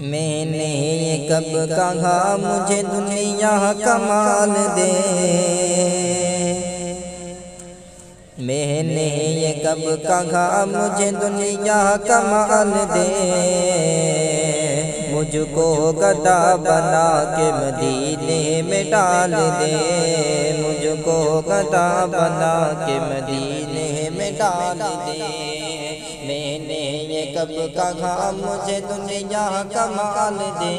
میں نے یہ کب کہا مجھے دنیا کمال دے، میں نے یہ کب کہا مجھے دنیا کمال دے، مجھ کو گدا بنا کے مدینے میں ڈال دے، مجھ کو گدا بنا کے مدینے میں ڈال دے۔ میں نے یہ کب کہا مجھے دنیا کمال دے،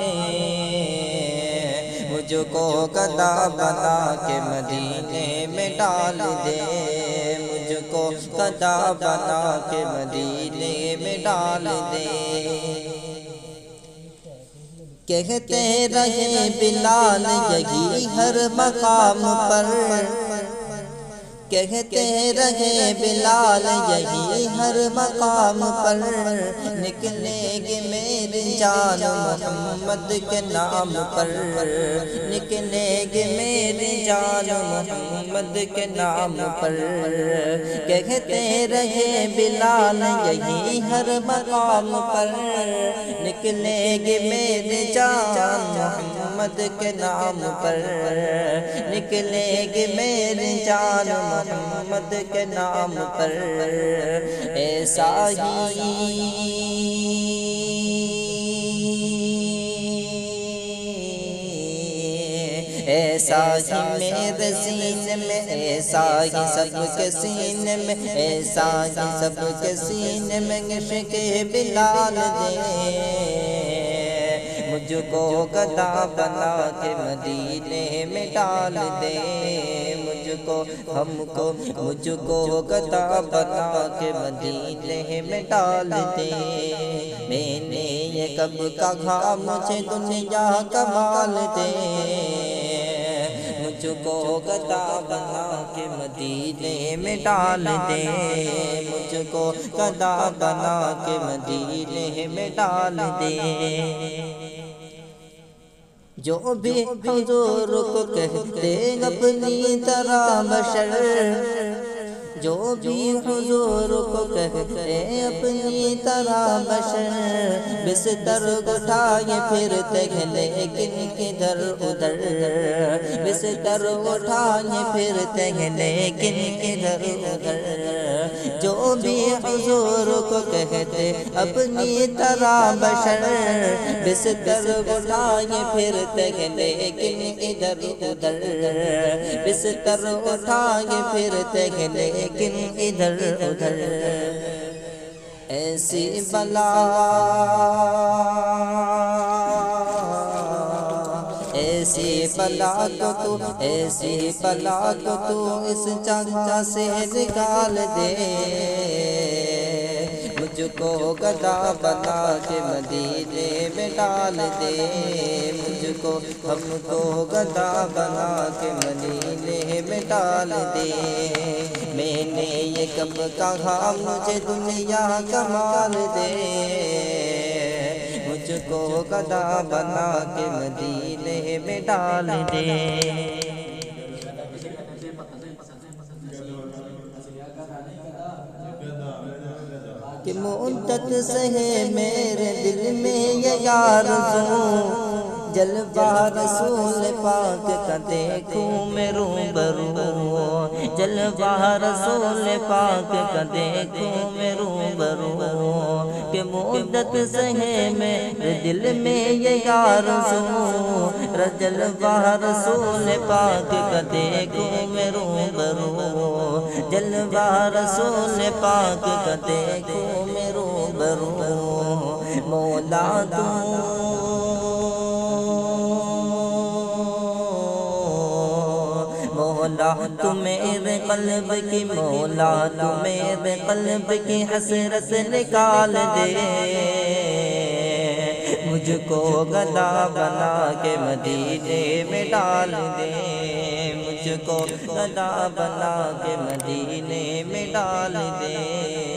مجھ کو گدا بنا کے مدینے میں ڈال دے، مجھ کو گدا بنا کے مدینے میں ڈال دے۔ کہتے رہے بلال یہی ہر مقام پر، کہتے رہے بلال یہی ہر مقام پر، نکلے گی میری جان محمد کے نام پر، نکلے گی میری جان محمد کے نام پر۔ کہتے رہے بلال یہی ہر مقام پر، نکلے گی میری جان محمد کے نام پر، نکلے گی میری جان محمد کے نام پر۔ ایسا ہی ایسا ہی میرے سینے میں، ایسا ہی سب کے سینے میں، ایسا ہی سب کے سینے میں عشق بلال دے، مجھ کو گدا بنا کے مدینے میں ڈال دے، مجھ کو مجھ کو گدا بنا کے مدینے میں ڈال دے۔ میں نے یہ کب کہا مجھے دنیا کمال دے، مجھ کو گدا بنا کے مدینے میں ڈال دے، مجھ کو گدا بنا کے مدینے میں ڈال دے۔ جو بھی حضور کو کہتے اپنی طرح بشر، جو بھی حضور کو کہتے اپنی طرح بشر، بستر اٹھائے پھرتے ہیں لیکن ادھر ادھر، بستر اٹھائے پھرتے ہیں لیکن ادھر ادھر۔ جو بھی حضور کو کہتے اپنی طرح بشر، بستر اٹھائے پھرتے ہیں لیکن ادھر ادھر، بستر اٹھائے پھرتے ہیں لیکن ادھر ادھر۔ ایسی بلا ایسی بلا کو تو، ایسی بلا کو تو اس جگہ سے نکال دے، مجھ کو گدا بنا کے مدینے میں ڈال دے، مجھ کو ہم کو گدا بنا کے مدینے میں ڈال دے۔ میں نے یہ کب کہا مجھے دنیا کمال دے، مجھ کو گدا بنا کے مدینے میں ڈال دے۔ کہ مدت سے ہے میرے دل میں یہ آرزو، جلوہ رسول پاک کا دیکھوں میں روبرو، جلوہ رسول پاک کا دیکھوں میں روبرو۔ کہ مدت سے ہے میرے دل میں یہ آرزو، جلوہ رسول پاک کا دیکھوں میں روبرو، جلوہ رسول پاک کا دیکھوں میں روبرو۔ مولا مولا تو میرے قلب کی، مولا تو میرے قلب کی حسرت نکال دے، مجھ کو گدا بنا کے مدینے میں ڈال دے، مجھ کو گدا بنا کے مدینے میں ڈال دے۔